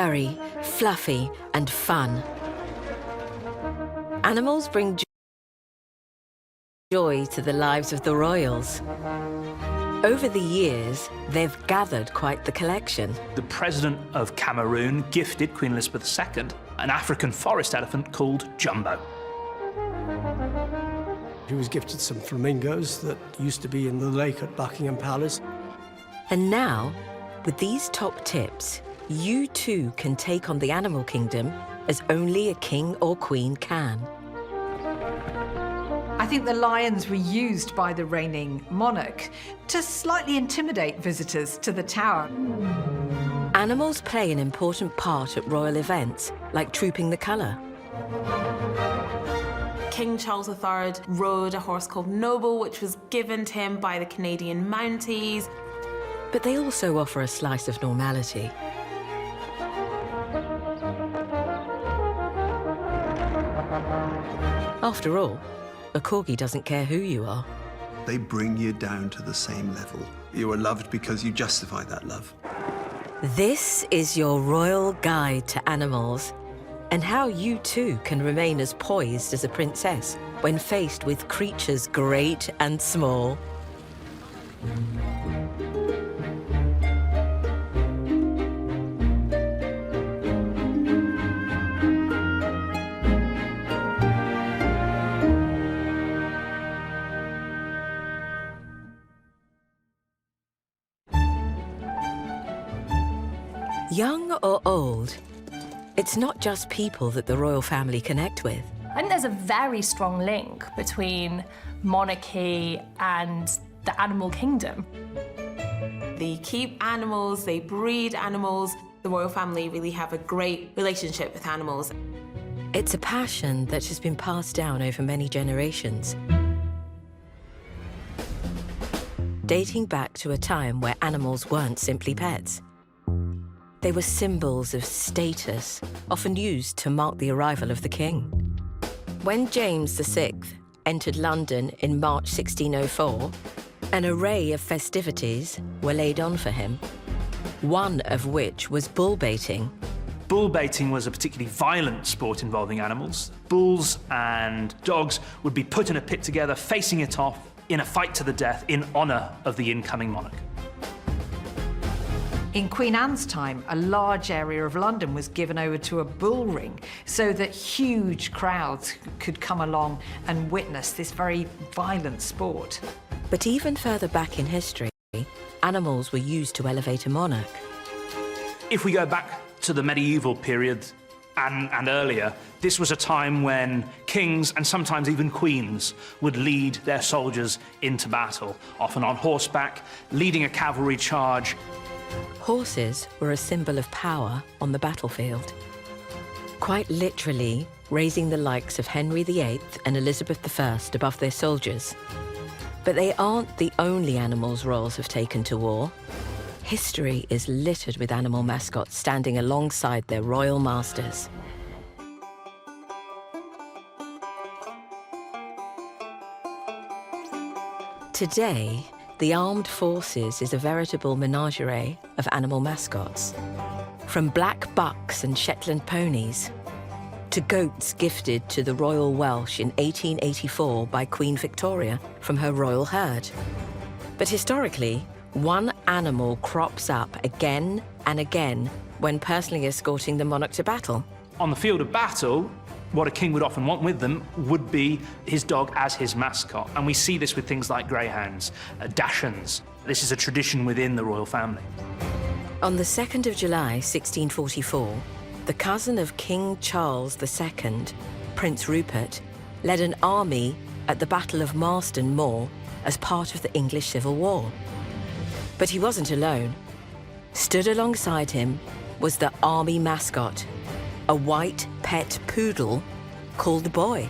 furry, fluffy, and fun. Animals bring joy to the lives of the royals. Over the years, they've gathered quite the collection. The president of Cameroon gifted Queen Elizabeth II an African forest elephant called Jumbo. He was gifted some flamingos that used to be in the lake at Buckingham Palace. And now, with these top tips, you too can take on the animal kingdom as only a king or queen can. I think the lions were used by the reigning monarch to slightly intimidate visitors to the tower. Animals play an important part at royal events, like trooping the colour. King Charles III rode a horse called Noble, which was given to him by the Canadian Mounties. But they also offer a slice of normality. After all, a corgi doesn't care who you are. They bring you down to the same level. You are loved because you justify that love. This is your royal guide to animals, and how you too can remain as poised as a princess when faced with creatures great and small. Young or old, it's not just people that the royal family connect with. I think there's a very strong link between monarchy and the animal kingdom. They keep animals, they breed animals. The royal family really have a great relationship with animals. It's a passion that has been passed down over many generations, dating back to a time where animals weren't simply pets. They were symbols of status, often used to mark the arrival of the king. When James VI entered London in March 1604, an array of festivities were laid on for him, one of which was bull baiting. Bull baiting was a particularly violent sport involving animals. Bulls and dogs would be put in a pit together, facing it off in a fight to the death in honour of the incoming monarch. In Queen Anne's time, a large area of London was given over to a bull ring so that huge crowds could come along and witness this very violent sport. But even further back in history, animals were used to elevate a monarch. If we go back to the medieval period and earlier, this was a time when kings and sometimes even queens would lead their soldiers into battle, often on horseback, leading a cavalry charge. Horses were a symbol of power on the battlefield, quite literally raising the likes of Henry VIII and Elizabeth I above their soldiers. But they aren't the only animals royals have taken to war. History is littered with animal mascots standing alongside their royal masters. Today, the armed forces is a veritable menagerie of animal mascots. From black bucks and Shetland ponies, to goats gifted to the Royal Welsh in 1884 by Queen Victoria from her royal herd. But historically, one animal crops up again and again when personally escorting the monarch to battle. On the field of battle, what a king would often want with them would be his dog as his mascot. And we see this with things like greyhounds, dachshunds. This is a tradition within the royal family. On the 2nd of July, 1644, the cousin of King Charles II, Prince Rupert, led an army at the Battle of Marston Moor as part of the English Civil War. But he wasn't alone. Stood alongside him was the army mascot, a white pet poodle called Boy.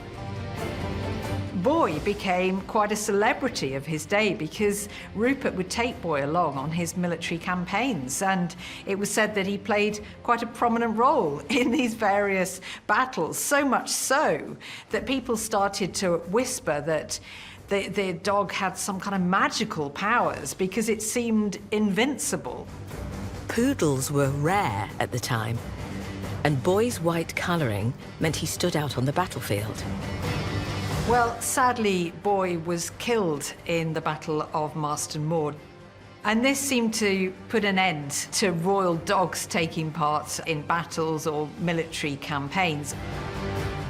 Boy became quite a celebrity of his day because Rupert would take Boy along on his military campaigns, and it was said that he played quite a prominent role in these various battles, so much so that people started to whisper that the dog had some kind of magical powers because it seemed invincible. Poodles were rare at the time, And Boy's white colouring meant he stood out on the battlefield. Well, sadly, Boy was killed in the Battle of Marston Moor. And this seemed to put an end to royal dogs taking part in battles or military campaigns.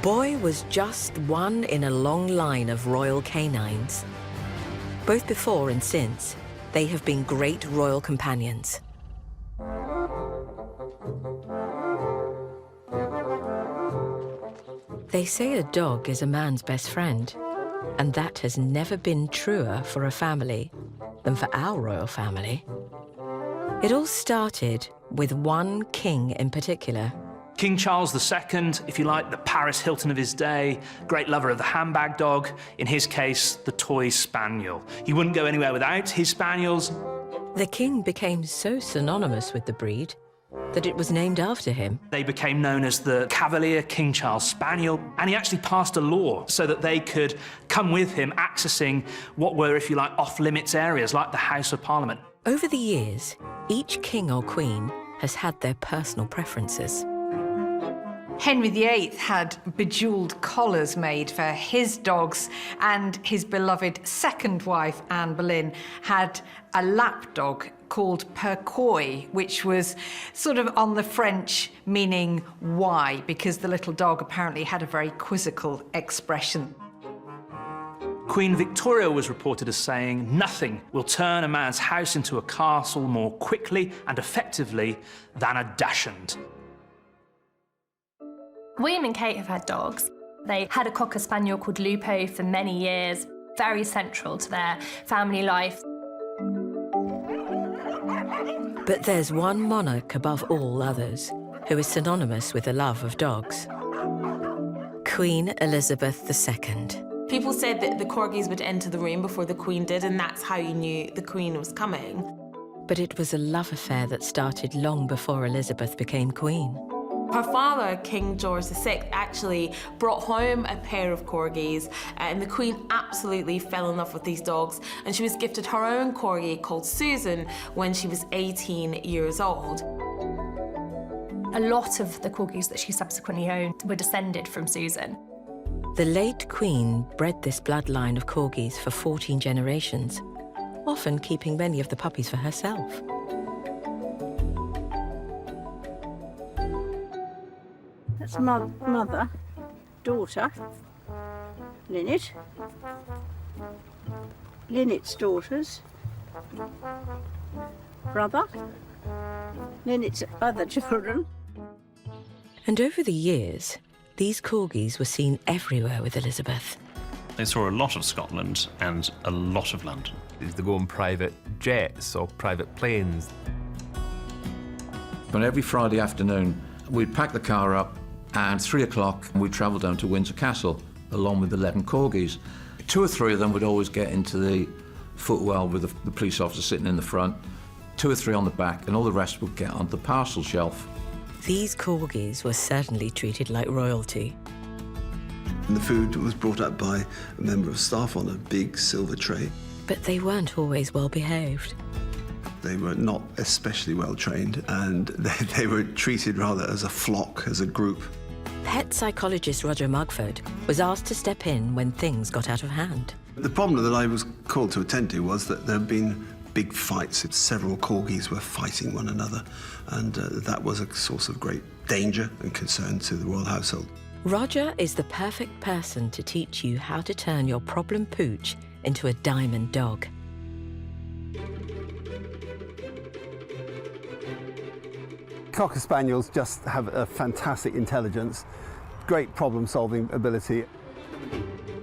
Boy was just one in a long line of royal canines. Both before and since, they have been great royal companions. They say a dog is a man's best friend, and that has never been truer for a family than for our royal family. It all started with one king in particular. King Charles II, if you like, the Paris Hilton of his day, great lover of the handbag dog, in his case, the toy spaniel. He wouldn't go anywhere without his spaniels. The king became so synonymous with the breed that it was named after him. They became known as the Cavalier King Charles Spaniel, and he actually passed a law so that they could come with him, accessing what were, if you like, off-limits areas like the House of Parliament. Over the years, each king or queen has had their personal preferences. Henry VIII had bejewelled collars made for his dogs, and his beloved second wife, Anne Boleyn, had a lap dog called Percoy, which was sort of on the French meaning why, because the little dog apparently had a very quizzical expression. Queen Victoria was reported as saying, "Nothing will turn a man's house into a castle more quickly and effectively than a dachshund." William and Kate have had dogs. They had a Cocker Spaniel called Lupo for many years, very central to their family life. But there's one monarch above all others who is synonymous with the love of dogs. Queen Elizabeth II. People said that the corgis would enter the room before the Queen did, and that's how you knew the Queen was coming. But it was a love affair that started long before Elizabeth became queen. Her father, King George VI, actually brought home a pair of corgis, and the Queen absolutely fell in love with these dogs, and she was gifted her own corgi called Susan when she was 18 years old. A lot of the corgis that she subsequently owned were descended from Susan. The late queen bred this bloodline of corgis for 14 generations, often keeping many of the puppies for herself. That's mother, daughter, Linnet, Linnet's daughters, brother, Linnet's other children. And over the years, these corgis were seen everywhere with Elizabeth. They saw a lot of Scotland and a lot of London. They go on private jets or private planes. But every Friday afternoon, we'd pack the car up, and 3 o'clock, we'd travel down to Windsor Castle, along with 11 corgis. 2 or 3 of them would always get into the footwell with the police officer sitting in the front, 2 or 3 on the back, and all the rest would get on the parcel shelf. These corgis were certainly treated like royalty. And the food was brought up by a member of staff on a big silver tray. But they weren't always well behaved. They were not especially well trained, and they were treated rather as a flock, as a group. Pet psychologist Roger Mugford was asked to step in when things got out of hand. The problem that I was called to attend to was that there had been big fights. Several corgis were fighting one another, and that was a source of great danger and concern to the royal household. Roger is the perfect person to teach you how to turn your problem pooch into a diamond dog. Cocker Spaniels just have a fantastic intelligence, great problem-solving ability.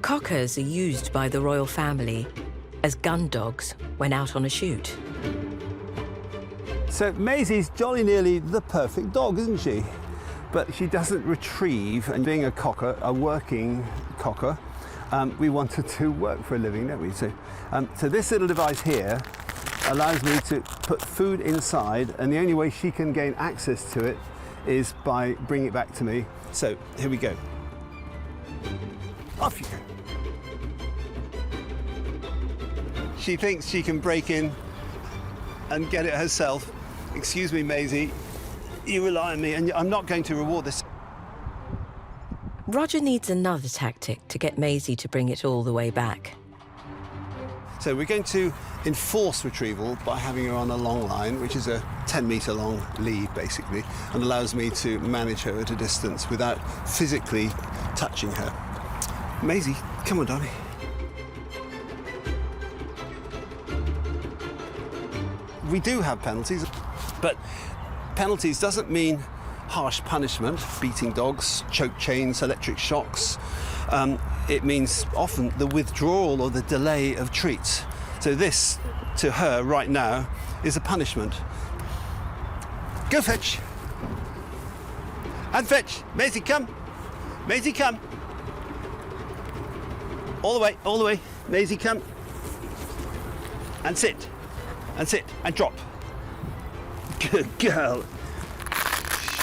Cockers are used by the royal family as gun dogs when out on a shoot. So Maisie's jolly nearly the perfect dog, isn't she? But she doesn't retrieve, and being a cocker, a working cocker, we want her to work for a living, don't we? So this little device here allows me to put food inside, and the only way she can gain access to it is by bringing it back to me. So here we go. Off you go. She thinks she can break in and get it herself. Excuse me, Maisie. You rely on me, and I'm not going to reward this. Roger needs another tactic to get Maisie to bring it all the way back. So we're going to enforce retrieval by having her on a long line, which is a 10-metre long lead, basically, and allows me to manage her at a distance without physically touching her. Maisie, come on, darling. We do have penalties, but penalties doesn't mean harsh punishment, beating dogs, choke chains, electric shocks. It means often the withdrawal or the delay of treats. So this, to her right now, is a punishment. Go fetch. And fetch. Maisie, come. Maisie, come. All the way, all the way. Maisie, come. And sit. And sit. And drop. Good girl.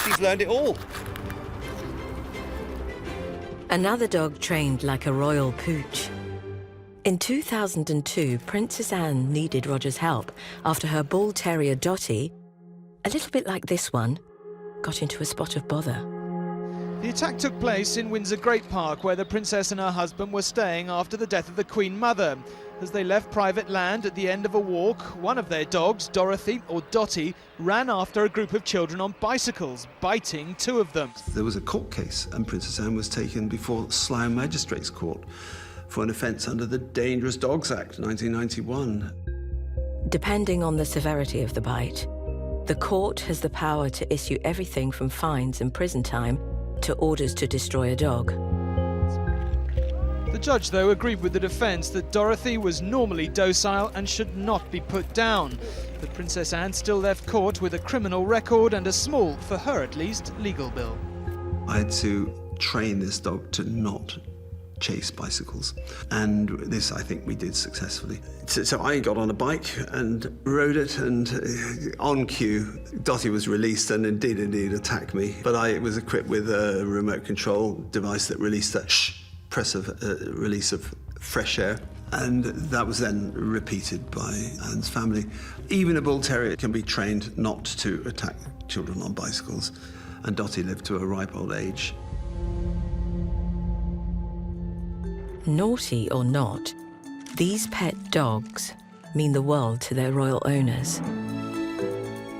She's learned it all. Another dog trained like a royal pooch. In 2002, Princess Anne needed Roger's help after her bull terrier Dottie, a little bit like this one, got into a spot of bother. The attack took place in Windsor Great Park, where the princess and her husband were staying after the death of the Queen Mother. As they left private land at the end of a walk, one of their dogs, Dorothy, or Dottie, ran after a group of children on bicycles, biting two of them. There was a court case, and Princess Anne was taken before Slough Magistrates Court for an offence under the Dangerous Dogs Act, 1991. Depending on the severity of the bite, the court has the power to issue everything from fines and prison time to orders to destroy a dog. The judge, though, agreed with the defence that Dorothy was normally docile and should not be put down. But Princess Anne still left court with a criminal record and a small, for her at least, legal bill. I had to train this dog to not chase bicycles, and this I think we did successfully. So I got on a bike and rode it, and on cue Dottie was released and did indeed attack me, but I was equipped with a remote control device that released a press of release of fresh air, and that was then repeated by Anne's family. Even a bull terrier can be trained not to attack children on bicycles, and Dottie lived to a ripe old age. Naughty or not, these pet dogs mean the world to their royal owners.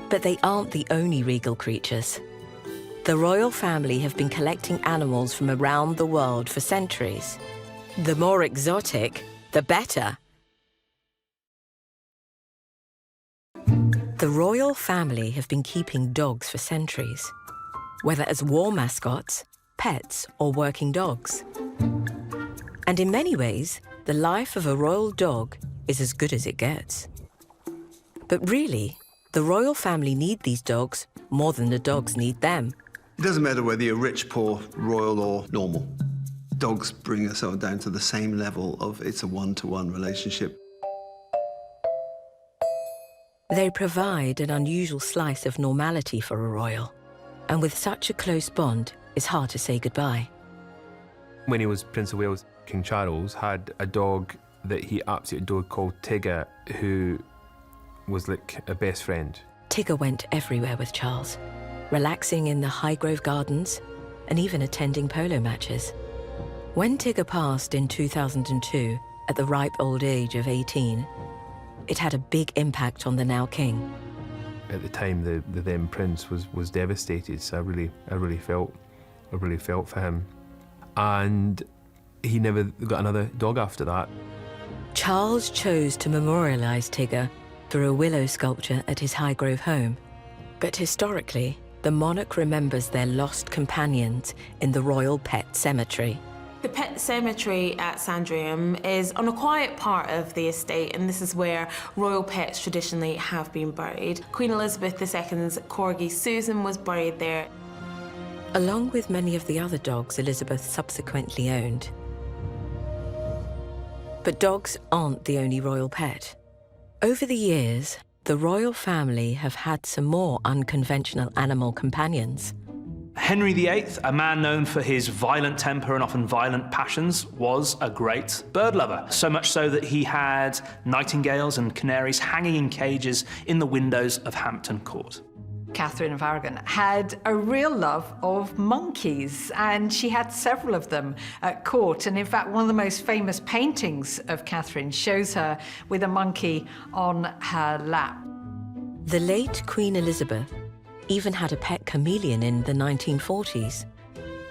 But they aren't the only regal creatures. The royal family have been collecting animals from around the world for centuries. The more exotic, the better. The royal family have been keeping dogs for centuries, whether as war mascots, pets, or working dogs. And in many ways, the life of a royal dog is as good as it gets. But really, the royal family need these dogs more than the dogs need them. It doesn't matter whether you're rich, poor, royal or normal. Dogs bring us all down to the same level of it's a one-to-one relationship. They provide an unusual slice of normality for a royal. And with such a close bond, it's hard to say goodbye. When he was Prince of Wales, King Charles had a dog that he absolutely adored called Tigger, who was like a best friend. Tigger went everywhere with Charles, relaxing in the Highgrove Gardens and even attending polo matches. When Tigger passed in 2002, at the ripe old age of 18, it had a big impact on the now king. At the time, the then prince was devastated, so I really felt for him. And he never got another dog after that. Charles chose to memorialise Tigger through a willow sculpture at his Highgrove home. But historically, the monarch remembers their lost companions in the Royal Pet Cemetery. The pet cemetery at Sandringham is on a quiet part of the estate, and this is where royal pets traditionally have been buried. Queen Elizabeth II's corgi Susan was buried there. Along with many of the other dogs Elizabeth subsequently owned. But dogs aren't the only royal pet. Over the years, the royal family have had some more unconventional animal companions. Henry VIII, a man known for his violent temper and often violent passions, was a great bird lover. So much so that he had nightingales and canaries hanging in cages in the windows of Hampton Court. Catherine of Aragon, had a real love of monkeys, and she had several of them at court. And in fact, one of the most famous paintings of Catherine shows her with a monkey on her lap. The late Queen Elizabeth even had a pet chameleon in the 1940s.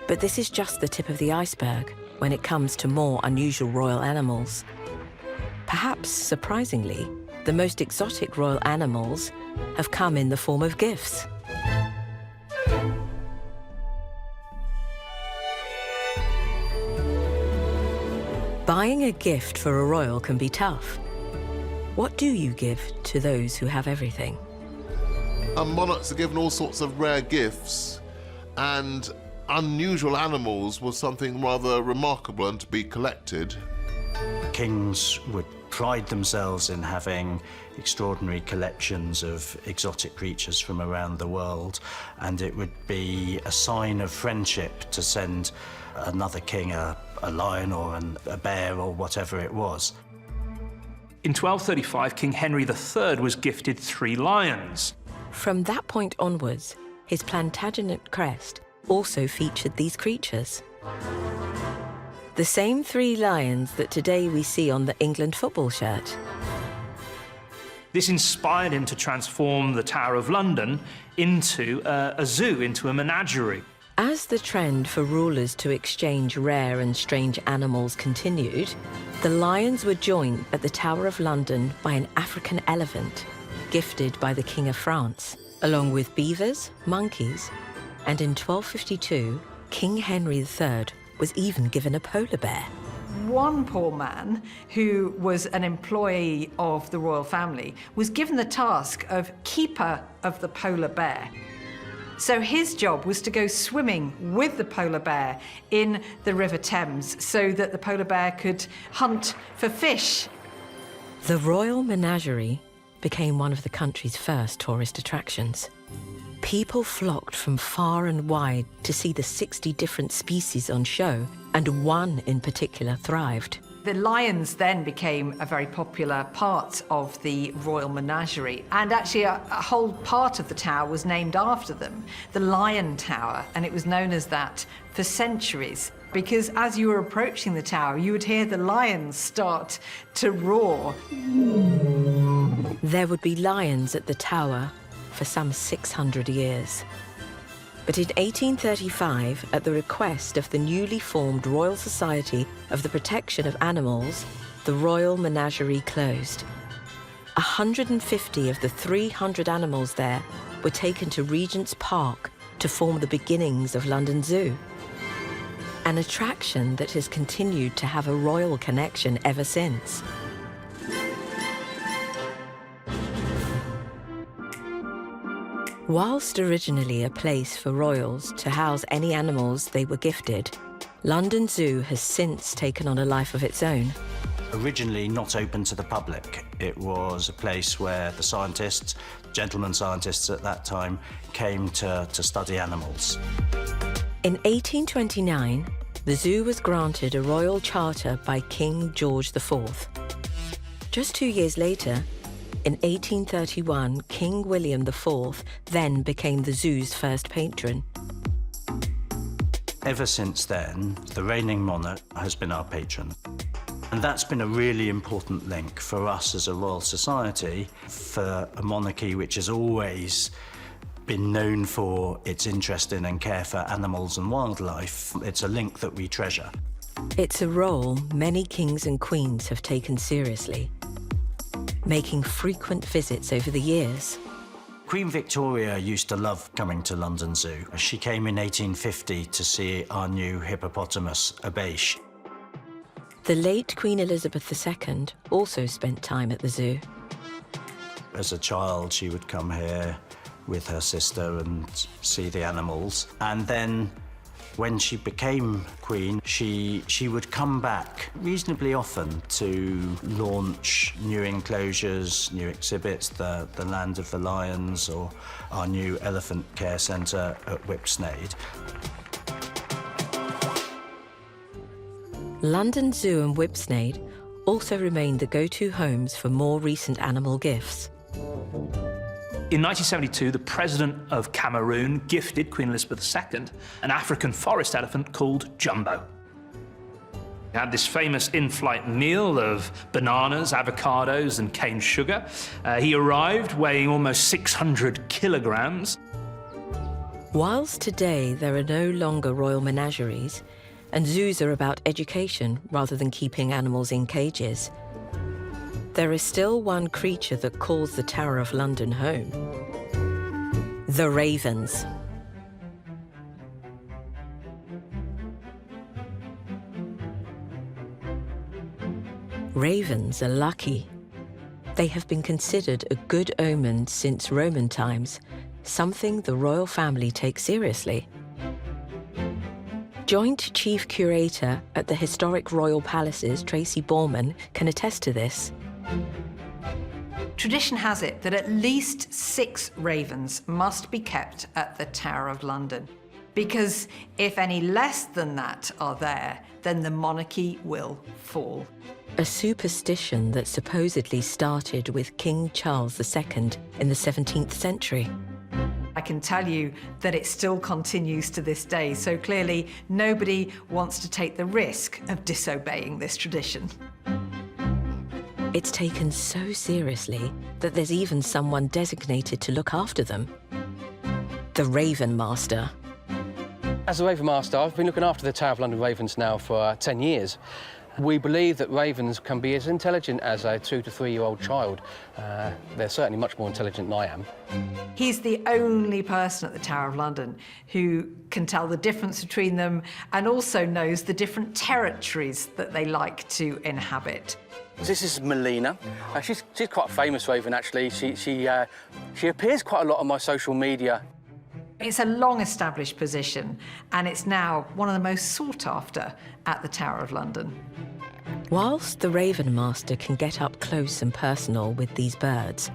But this is just the tip of the iceberg when it comes to more unusual royal animals. Perhaps surprisingly, the most exotic royal animals have come in the form of gifts. Buying a gift for a royal can be tough. What do you give to those who have everything? Monarchs are given all sorts of rare gifts, and unusual animals was something rather remarkable and to be collected. Kings would pride themselves in having extraordinary collections of exotic creatures from around the world, and it would be a sign of friendship to send another king a lion or a bear or whatever it was. In 1235, King Henry III was gifted 3 lions. From that point onwards, his Plantagenet crest also featured these creatures. The same 3 lions that today we see on the England football shirt. This inspired him to transform the Tower of London into a zoo, into a menagerie. As the trend for rulers to exchange rare and strange animals continued, the lions were joined at the Tower of London by an African elephant, gifted by the King of France, along with beavers, monkeys, and in 1252, King Henry III was even given a polar bear. One poor man, who was an employee of the royal family, was given the task of keeper of the polar bear. So his job was to go swimming with the polar bear in the River Thames so that the polar bear could hunt for fish. The Royal Menagerie became one of the country's first tourist attractions. People flocked from far and wide to see the 60 different species on show, and one in particular thrived. The lions then became a very popular part of the Royal Menagerie, and actually a whole part of the tower was named after them, the Lion Tower, and it was known as that for centuries, because as you were approaching the tower, you would hear the lions start to roar. There would be lions at the tower for some 600 years. But in 1835, at the request of the newly formed Royal Society of the Protection of Animals, the Royal Menagerie closed. 150 of the 300 animals there were taken to Regent's Park to form the beginnings of London Zoo. An attraction that has continued to have a royal connection ever since. Whilst originally a place for royals to house any animals they were gifted, London Zoo has since taken on a life of its own. Originally not open to the public, it was a place where the scientists, gentlemen scientists at that time, came to study animals. In 1829, the zoo was granted a royal charter by King George IV. Just 2 years later, in 1831, King William IV then became the zoo's first patron. Ever since then, the reigning monarch has been our patron. And that's been a really important link for us as a royal society, for a monarchy which has always been known for its interest in and care for animals and wildlife. It's a link that we treasure. It's a role many kings and queens have taken seriously, making frequent visits over the years. Queen Victoria used to love coming to London Zoo. She came in 1850 to see our new hippopotamus, a beige. The late Queen Elizabeth II also spent time at the zoo. As a child, she would come here with her sister and see the animals. And then when she became queen, she would come back reasonably often to launch new enclosures, new exhibits, the Land of the Lions or our new elephant care centre at Whipsnade. London Zoo and Whipsnade also remain the go-to homes for more recent animal gifts. In 1972, the president of Cameroon gifted Queen Elizabeth II an African forest elephant called Jumbo. He had this famous in-flight meal of bananas, avocados, and cane sugar. He arrived weighing almost 600 kilograms. Whilst today there are no longer royal menageries, and zoos are about education rather than keeping animals in cages, there is still one creature that calls the Tower of London home: the ravens. Ravens are lucky. They have been considered a good omen since Roman times, something the royal family takes seriously. Joint Chief Curator at the Historic Royal Palaces, Tracy Borman, can attest to this. Tradition has it that at least 6 ravens must be kept at the Tower of London, because if any less than that are there, then the monarchy will fall. A superstition that supposedly started with King Charles II in the 17th century. I can tell you that it still continues to this day, so clearly nobody wants to take the risk of disobeying this tradition. It's taken so seriously that there's even someone designated to look after them: the Raven Master. As a Raven Master, I've been looking after the Tower of London Ravens now for 10 years. We believe that ravens can be as intelligent as a 2 to 3 year old child. They're certainly much more intelligent than I am. He's the only person at the Tower of London who can tell the difference between them and also knows the different territories that they like to inhabit. This is Melina. She's quite a famous raven, actually. She appears quite a lot on my social media. It's a long-established position, and it's now one of the most sought after at the Tower of London. Whilst the Raven Master can get up close and personal with these birds,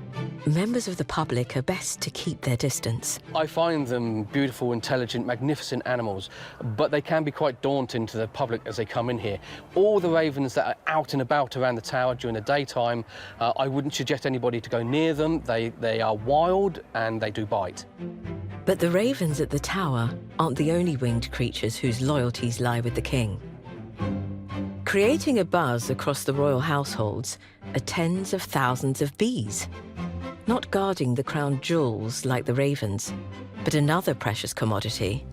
members of the public are best to keep their distance. I find them beautiful, intelligent, magnificent animals, but they can be quite daunting to the public as they come in here. All the ravens that are out and about around the tower during the daytime, I wouldn't suggest anybody to go near them. They are wild and they do bite. But the ravens at the tower aren't the only winged creatures whose loyalties lie with the king. Creating a buzz across the royal households are tens of thousands of bees, not guarding the crown jewels like the ravens, but another precious commodity.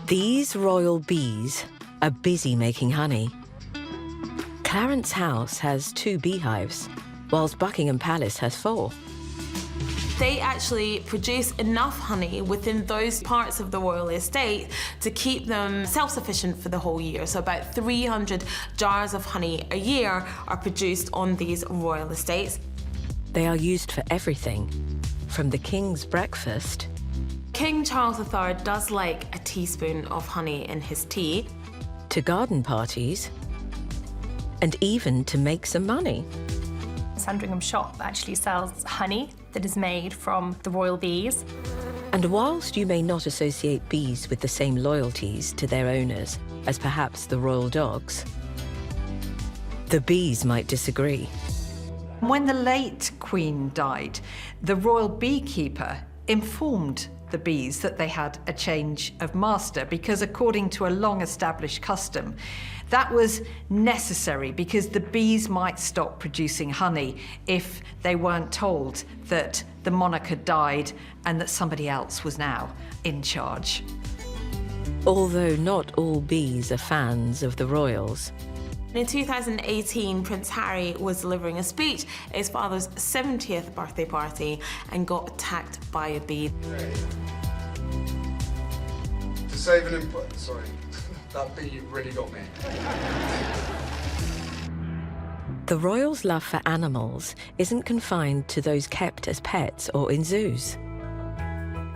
These royal bees are busy making honey. Clarence House has 2 beehives, whilst Buckingham Palace has 4. They actually produce enough honey within those parts of the royal estate to keep them self-sufficient for the whole year. So about 300 jars of honey a year are produced on these royal estates. They are used for everything, from the king's breakfast. King Charles III does like a teaspoon of honey in his tea. To garden parties, and even to make some money. Sandringham shop actually sells honey that is made from the royal bees. And whilst you may not associate bees with the same loyalties to their owners as perhaps the royal dogs, the bees might disagree. When the late Queen died, the royal beekeeper informed the bees that they had a change of master, because according to a long-established custom, that was necessary because the bees might stop producing honey if they weren't told that the monarch had died and that somebody else was now in charge. Although not all bees are fans of the royals. In 2018, Prince Harry was delivering a speech at his father's 70th birthday party and got attacked by a bee. To save an input, sorry. That bee really got me. The royals' love for animals isn't confined to those kept as pets or in zoos.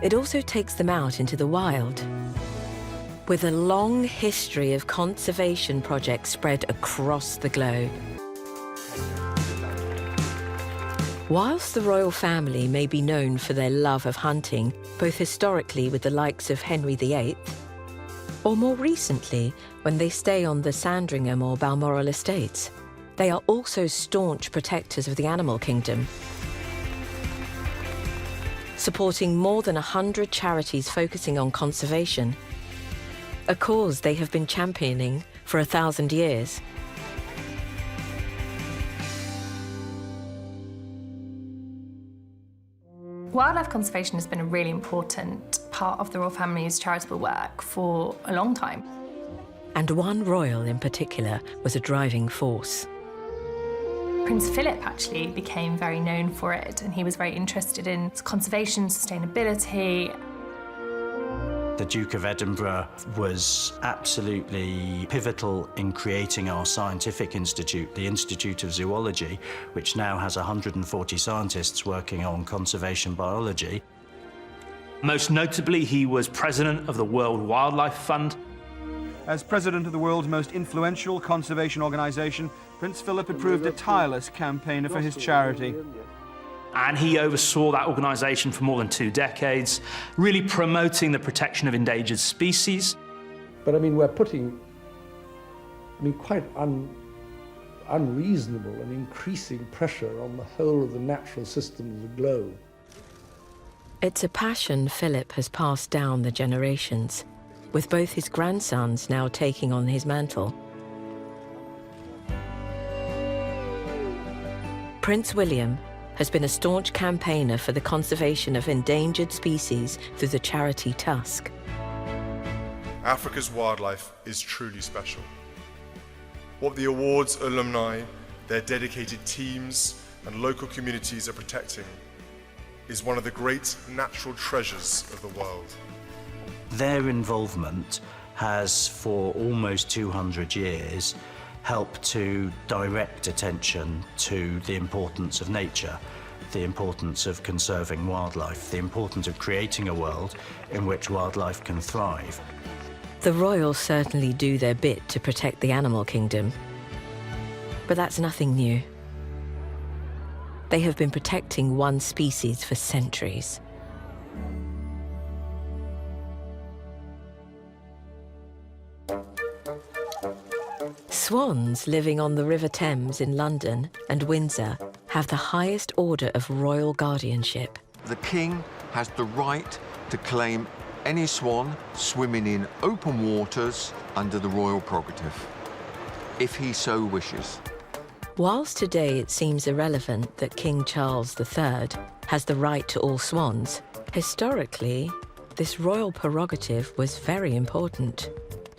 It also takes them out into the wild. With a long history of conservation projects spread across the globe. Whilst the royal family may be known for their love of hunting, both historically with the likes of Henry VIII, or more recently when they stay on the Sandringham or Balmoral estates, They are also staunch protectors of the animal kingdom, supporting more than 100 charities focusing on conservation, a cause they have been championing for 1,000 years. Wildlife conservation has been a really important part of the royal family's charitable work for a long time. And one royal in particular was a driving force. Prince Philip actually became very known for it, and he was very interested in conservation, sustainability. The Duke of Edinburgh was absolutely pivotal in creating our scientific institute, the Institute of Zoology, which now has 140 scientists working on conservation biology. Most notably, he was president of the World Wildlife Fund. As president of the world's most influential conservation organization, Prince Philip had proved a tireless campaigner for his charity. And he oversaw that organisation for more than 2 decades, really promoting the protection of endangered species. But I mean, we're putting, quite unreasonable and increasing pressure on the whole of the natural system of the globe. It's a passion Philip has passed down the generations, with both his grandsons now taking on his mantle. Prince William has been a staunch campaigner for the conservation of endangered species through the charity Tusk. Africa's wildlife is truly special. What the awards alumni, their dedicated teams and local communities are protecting is one of the great natural treasures of the world. Their involvement has, for almost 200 years, help to direct attention to the importance of nature, the importance of conserving wildlife, the importance of creating a world in which wildlife can thrive. The royals certainly do their bit to protect the animal kingdom, but that's nothing new. They have been protecting one species for centuries. Swans living on the River Thames in London and Windsor have the highest order of royal guardianship. The king has the right to claim any swan swimming in open waters under the royal prerogative, if he so wishes. Whilst today it seems irrelevant that King Charles III has the right to all swans, historically, this royal prerogative was very important.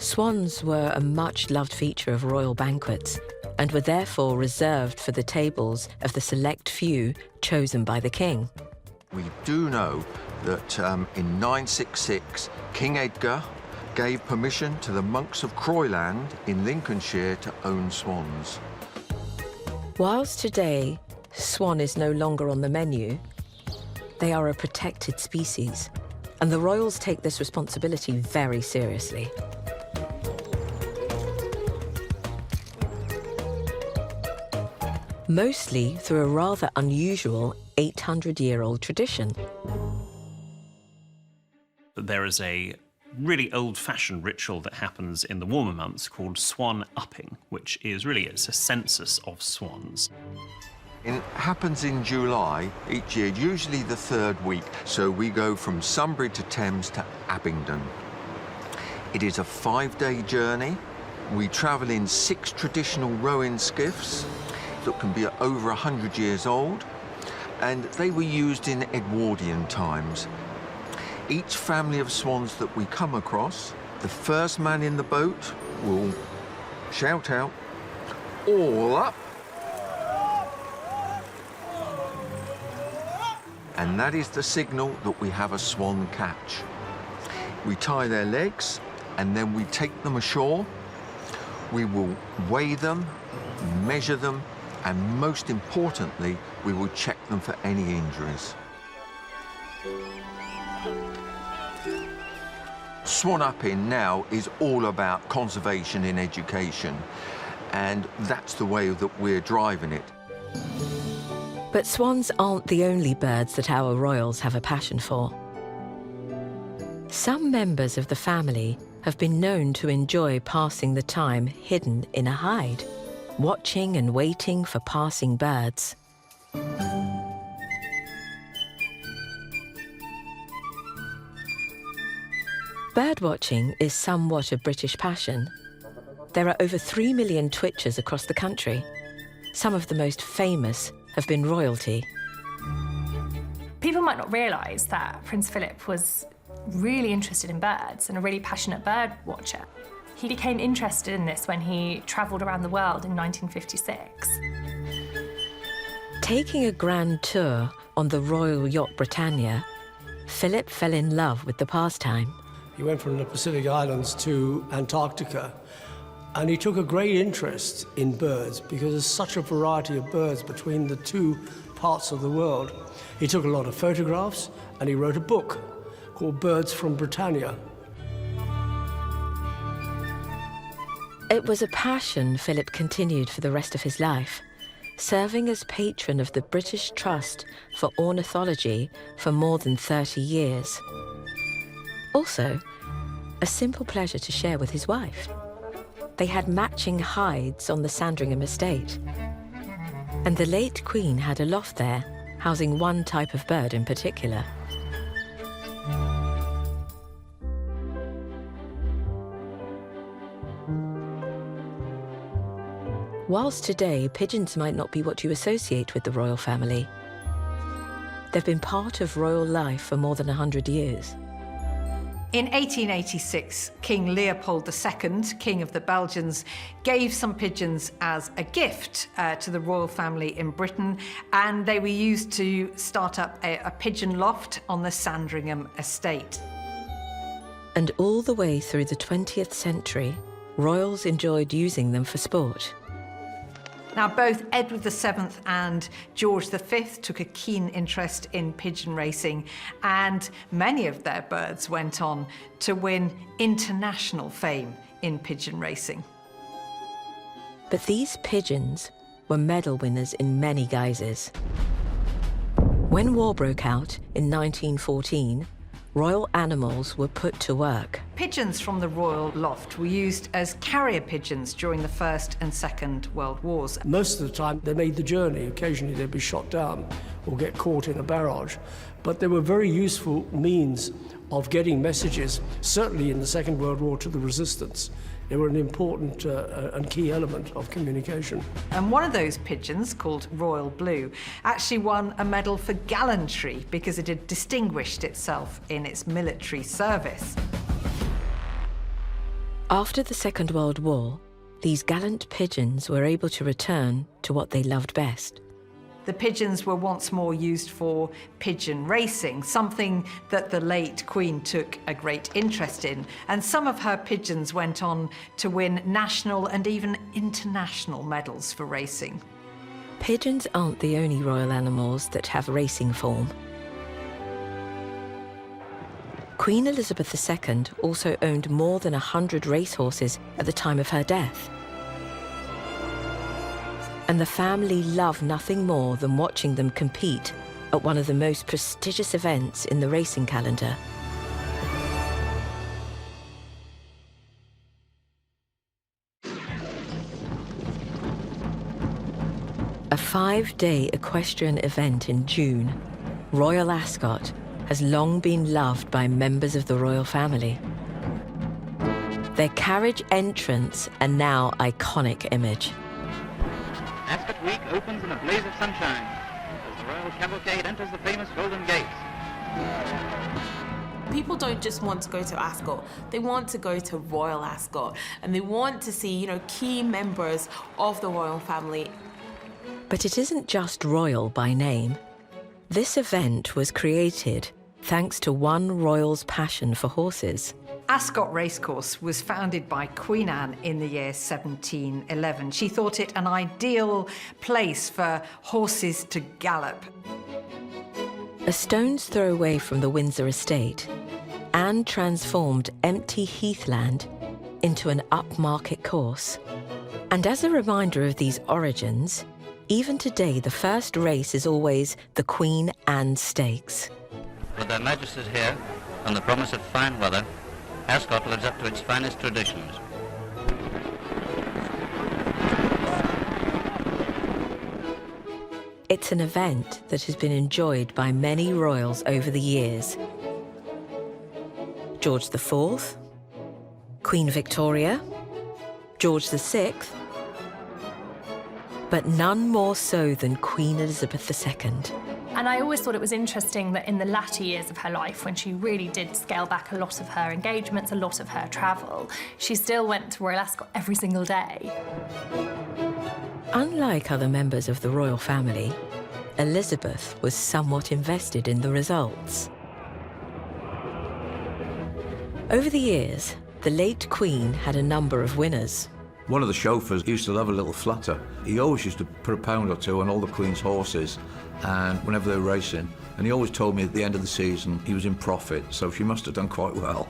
Swans were a much-loved feature of royal banquets and were therefore reserved for the tables of the select few chosen by the king. We do know that in 966, King Edgar gave permission to the monks of Croyland in Lincolnshire to own swans. Whilst today, swan is no longer on the menu, they are a protected species, and the royals take this responsibility very seriously. Mostly through a rather unusual 800-year-old tradition. There is a really old-fashioned ritual that happens in the warmer months called swan upping, which is really, it's a census of swans. It happens in July each year, usually the 3rd week. So we go from Sunbury to Thames to Abingdon. It is a 5-day journey. We travel in 6 traditional rowing skiffs that can be over 100 years old, and they were used in Edwardian times. Each family of swans that we come across, the first man in the boat will shout out, "All up!" And that is the signal that we have a swan catch. We tie their legs, and then we take them ashore. We will weigh them, measure them, and most importantly, we will check them for any injuries. Swan upping now is all about conservation in education, and that's the way that we're driving it. But swans aren't the only birds that our royals have a passion for. Some members of the family have been known to enjoy passing the time hidden in a hide. watching and waiting for passing birds. Birdwatching is somewhat a British passion. There are over 3 million twitchers across the country. Some of the most famous have been royalty. People might not realise that Prince Philip was really interested in birds and a really passionate bird watcher. He became interested in this when he travelled around the world in 1956. Taking a grand tour on the Royal Yacht Britannia, Philip fell in love with the pastime. He went from the Pacific Islands to Antarctica, and he took a great interest in birds because there's such a variety of birds between the two parts of the world. He took a lot of photographs, and he wrote a book called Birds from Britannia. It was a passion Philip continued for the rest of his life, serving as patron of the British Trust for Ornithology for more than 30 years. Also, a simple pleasure to share with his wife. They had matching hides on the Sandringham estate. And the late Queen had a loft there, housing one type of bird in particular. Whilst today, pigeons might not be what you associate with the royal family, they've been part of royal life for more than 100 years. In 1886, King Leopold II, King of the Belgians, gave some pigeons as a gift to the royal family in Britain, and they were used to start up a pigeon loft on the Sandringham estate. And all the way through the 20th century, royals enjoyed using them for sport. Now, both Edward VII and George V took a keen interest in pigeon racing, and many of their birds went on to win international fame in pigeon racing. But these pigeons were medal winners in many guises. When war broke out in 1914, royal animals were put to work. Pigeons from the royal loft were used as carrier pigeons during the First and Second World Wars. Most of the time they made the journey. Occasionally they'd be shot down or get caught in a barrage. But they were very useful means of getting messages, certainly in the Second World War, to the resistance. They were an important and key element of communication. And one of those pigeons, called Royal Blue, actually won a medal for gallantry because it had distinguished itself in its military service. After the Second World War, these gallant pigeons were able to return to what they loved best. The pigeons were once more used for pigeon racing, something that the late Queen took a great interest in, and some of her pigeons went on to win national and even international medals for racing. Pigeons aren't the only royal animals that have racing form. Queen Elizabeth II also owned more than 100 racehorses at the time of her death. And the family loved nothing more than watching them compete at one of the most prestigious events in the racing calendar. A 5-day equestrian event in June, Royal Ascot, has long been loved by members of the royal family. Their carriage entrance a now iconic image. Ascot Week opens in a blaze of sunshine as the royal cavalcade enters the famous Golden Gates. People don't just want to go to Ascot, they want to go to Royal Ascot, and they want to see, key members of the royal family. But it isn't just royal by name. This event was created thanks to one royal's passion for horses. Ascot Racecourse was founded by Queen Anne in the year 1711. She thought it an ideal place for horses to gallop. A stone's throw away from the Windsor estate, Anne transformed empty heathland into an upmarket course. And as a reminder of these origins, even today the first race is always the Queen Anne Stakes. With their Majesties here, and the promise of fine weather, Ascot lives up to its finest traditions. It's an event that has been enjoyed by many royals over the years. George IV, Queen Victoria, George VI, but none more so than Queen Elizabeth II. And I always thought it was interesting that in the latter years of her life, when she really did scale back a lot of her engagements, a lot of her travel, she still went to Royal Ascot every single day. Unlike other members of the royal family, Elizabeth was somewhat invested in the results. Over the years, the late Queen had a number of winners. One of the chauffeurs used to love a little flutter. He always used to put a pound or two on all the Queen's horses, and whenever they were racing, and he always told me at the end of the season he was in profit, so she must have done quite well.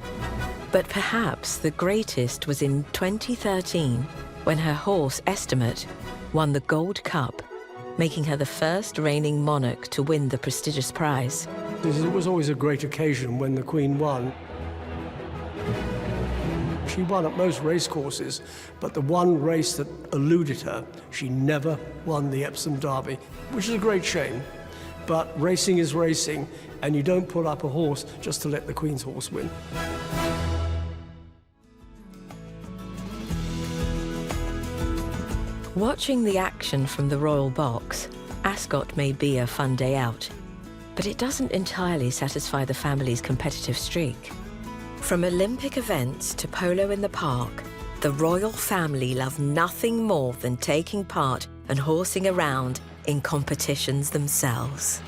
But perhaps the greatest was in 2013, when her horse Estimate won the Gold Cup, making her the first reigning monarch to win the prestigious prize. It was always a great occasion when the Queen won. She won at most racecourses, but the one race that eluded her, she never won the Epsom Derby, which is a great shame. But racing is racing, and you don't pull up a horse just to let the Queen's horse win. Watching the action from the royal box, Ascot may be a fun day out, but it doesn't entirely satisfy the family's competitive streak. From Olympic events to polo in the park, the royal family love nothing more than taking part and horsing around in competitions themselves.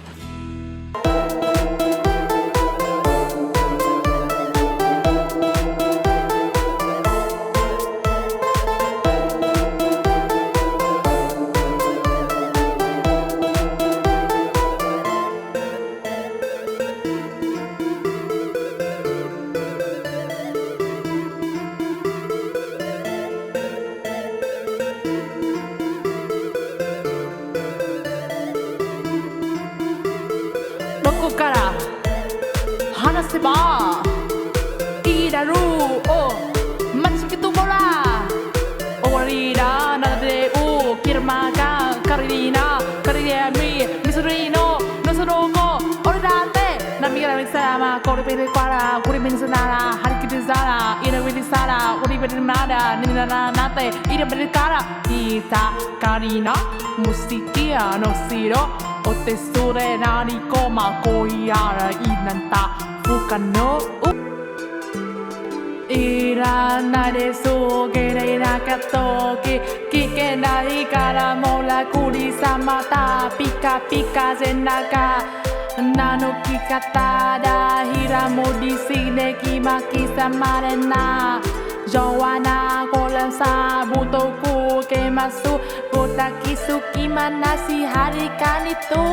Joanna kolansa butoku kemasu botaki suki manasi harikan itu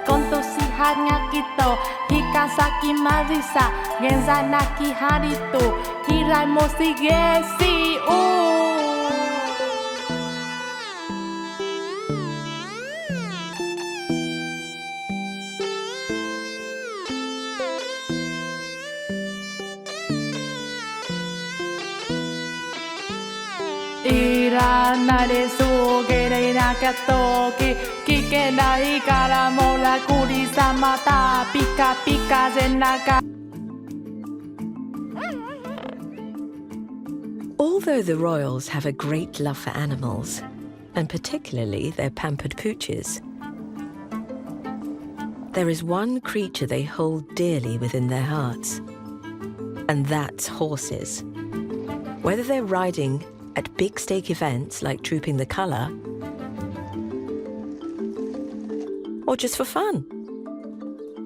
konto sihatnya kita hikasaki marisa genzanaki haritu hirai mosigesi Although the royals have a great love for animals, and particularly their pampered pooches, there is one creature they hold dearly within their hearts, and that's horses. Whether they're riding at big stake events like Trooping the Colour, or just for fun.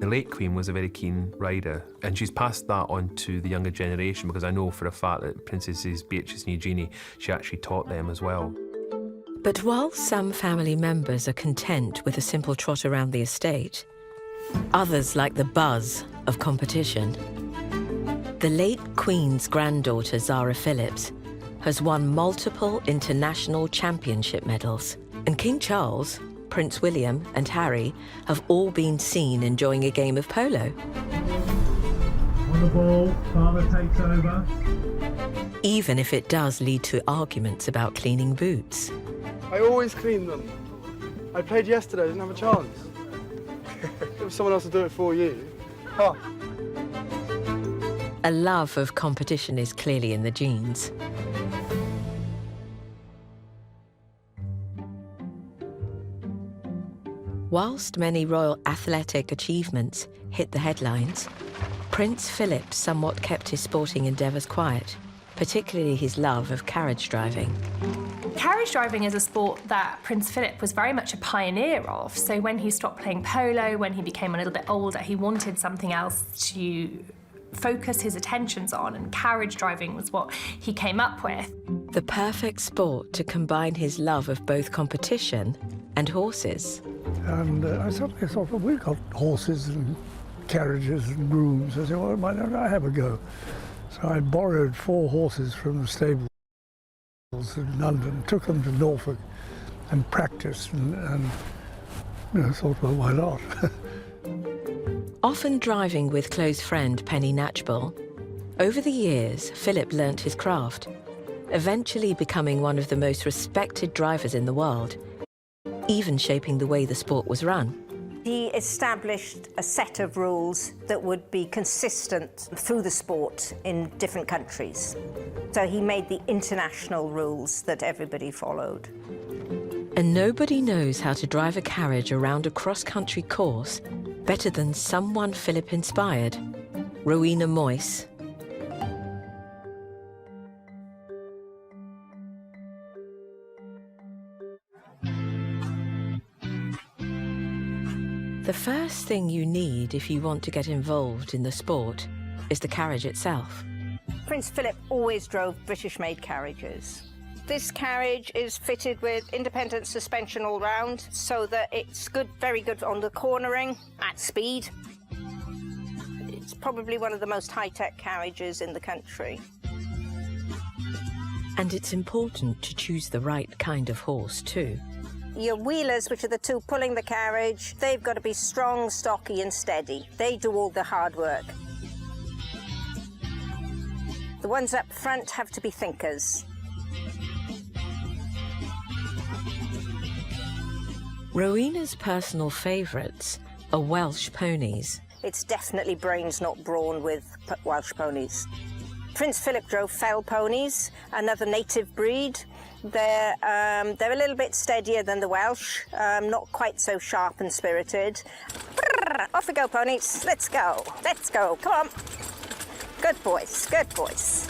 The late Queen was a very keen rider, and she's passed that on to the younger generation, because I know for a fact that Princesses Beatrice and Eugenie, she actually taught them as well. But while some family members are content with a simple trot around the estate, others like the buzz of competition. The late Queen's granddaughter, Zara Phillips, has won multiple international championship medals, and King Charles, Prince William and Harry have all been seen enjoying a game of polo. On the ball, father takes over. Even if it does lead to arguments about cleaning boots. I always clean them. I played yesterday, I didn't have a chance. If someone else will do it for you. Huh. A love of competition is clearly in the genes. Whilst many royal athletic achievements hit the headlines, Prince Philip somewhat kept his sporting endeavours quiet, particularly his love of carriage driving. Carriage driving is a sport that Prince Philip was very much a pioneer of. So when he stopped playing polo, when he became a little bit older, he wanted something else to focus his attentions on, and carriage driving was what he came up with. The perfect sport to combine his love of both competition and horses. And I suddenly thought, well, we've got horses and carriages and grooms. I said, well, why don't I have a go? So I borrowed 4 horses from the stables in London, took them to Norfolk and practiced, and you know, thought, well, why not? Often driving with close friend Penny Natchbull, over the years, Philip learnt his craft, eventually becoming one of the most respected drivers in the world, even shaping the way the sport was run. He established a set of rules that would be consistent through the sport in different countries. So he made the international rules that everybody followed. And nobody knows how to drive a carriage around a cross-country course better than someone Philip inspired, Rowena Moyse. The first thing you need if you want to get involved in the sport is the carriage itself. Prince Philip always drove British-made carriages. This carriage is fitted with independent suspension all round, so that it's good, very good on the cornering at speed. It's probably one of the most high-tech carriages in the country. And it's important to choose the right kind of horse too. Your wheelers, which are the two pulling the carriage, they've got to be strong, stocky and steady. They do all the hard work. The ones up front have to be thinkers. Rowena's personal favourites are Welsh ponies. It's definitely brains, not brawn, with Welsh ponies. Prince Philip drove fell ponies, another native breed. They're a little bit steadier than the Welsh, not quite so sharp and spirited. Off we go, ponies. Let's go. Let's go. Come on. Good boys. Good boys.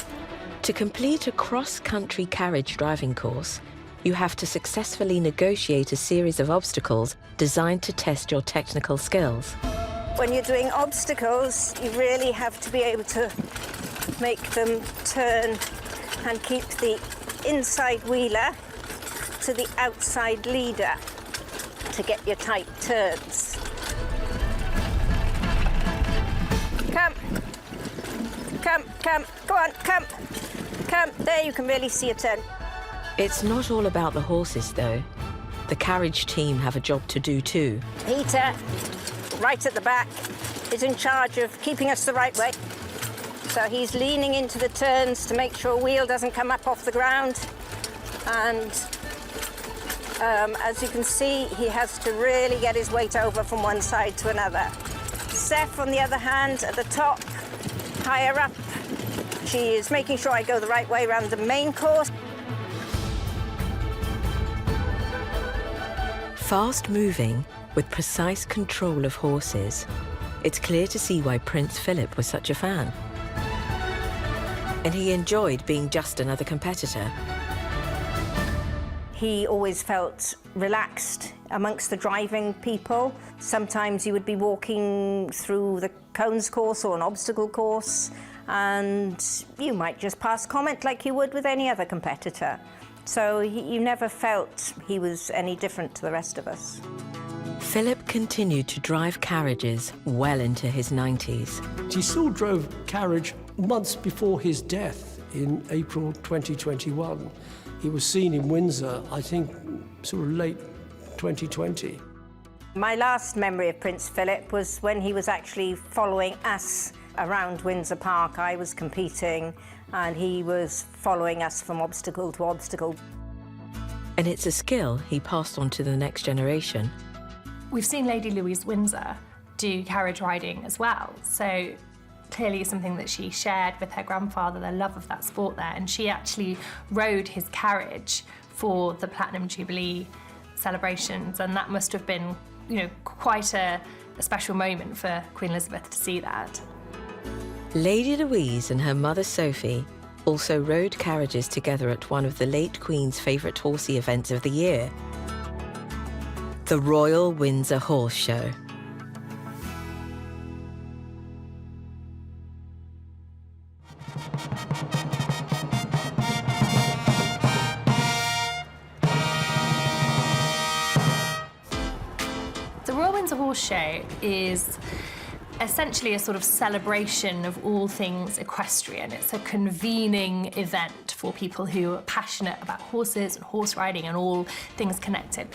To complete a cross-country carriage driving course, you have to successfully negotiate a series of obstacles designed to test your technical skills. When you're doing obstacles, you really have to be able to make them turn and keep the inside wheeler to the outside leader to get your tight turns. Come. Come, come, go on, come. Come, there you can really see a turn. It's not all about the horses, though. The carriage team have a job to do too. Peter, right at the back, is in charge of keeping us the right way. So he's leaning into the turns to make sure wheel doesn't come up off the ground. And as you can see, he has to really get his weight over from one side to another. Steph, on the other hand, at the top, higher up, she is making sure I go the right way around the main course. Fast-moving, with precise control of horses, it's clear to see why Prince Philip was such a fan. And he enjoyed being just another competitor. He always felt relaxed amongst the driving people. Sometimes you would be walking through the cones course or an obstacle course, and you might just pass comment like you would with any other competitor. So you never felt he was any different to the rest of us. Philip continued to drive carriages well into his 90s. He still drove carriage months before his death in April 2021. He was seen in Windsor, I think, sort of late 2020. My last memory of Prince Philip was when he was actually following us around Windsor Park. I was competing and he was following us from obstacle to obstacle. And it's a skill he passed on to the next generation. We've seen Lady Louise Windsor do carriage riding as well, so clearly something that she shared with her grandfather, their love of that sport there, and she actually rode his carriage for the Platinum Jubilee celebrations, and that must have been, you know, quite a special moment for Queen Elizabeth to see that. Lady Louise and her mother Sophie also rode carriages together at one of the late Queen's favourite horsey events of the year, the Royal Windsor Horse Show. The Royal Windsor Horse Show is essentially a sort of celebration of all things equestrian. It's a convening event for people who are passionate about horses and horse riding and all things connected.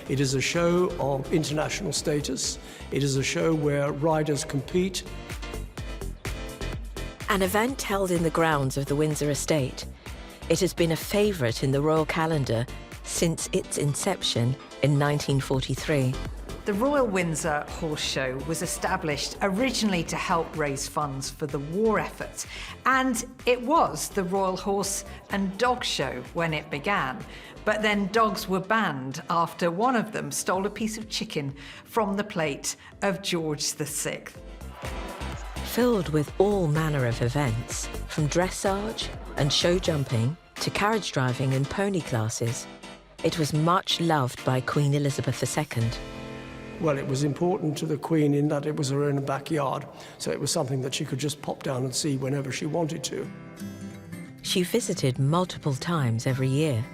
It is a show of international status. It is a show where riders compete. An event held in the grounds of the Windsor estate. It has been a favourite in the royal calendar since its inception in 1943. The Royal Windsor Horse Show was established originally to help raise funds for the war effort, and it was the Royal Horse and Dog Show when it began. But then dogs were banned after one of them stole a piece of chicken from the plate of George VI. Filled with all manner of events, from dressage and show jumping to carriage driving and pony classes, it was much loved by Queen Elizabeth II. Well, it was important to the Queen in that it was her own backyard, so it was something that she could just pop down and see whenever she wanted to. She visited multiple times every year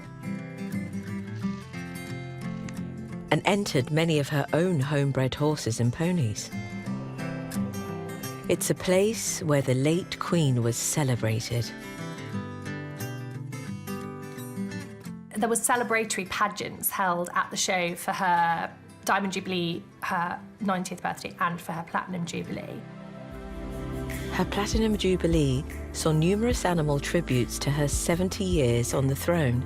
and entered many of her own homebred horses and ponies. It's a place where the late Queen was celebrated. There was celebratory pageants held at the show for her Diamond Jubilee, her 90th birthday, and for her Platinum Jubilee. Her Platinum Jubilee saw numerous animal tributes to her 70 years on the throne.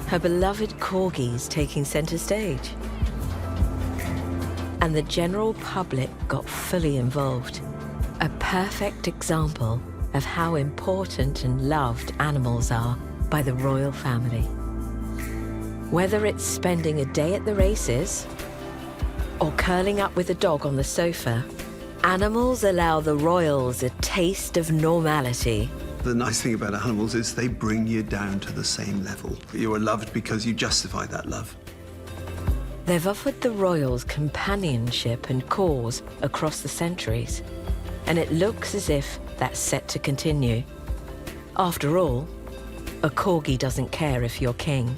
Her beloved corgis taking centre stage. And the general public got fully involved. A perfect example of how important and loved animals are by the royal family. Whether it's spending a day at the races or curling up with a dog on the sofa, animals allow the royals a taste of normality. The nice thing about animals is they bring you down to the same level. You are loved because you justify that love. They've offered the royals companionship and cause across the centuries, and it looks as if that's set to continue. After all, a corgi doesn't care if you're king.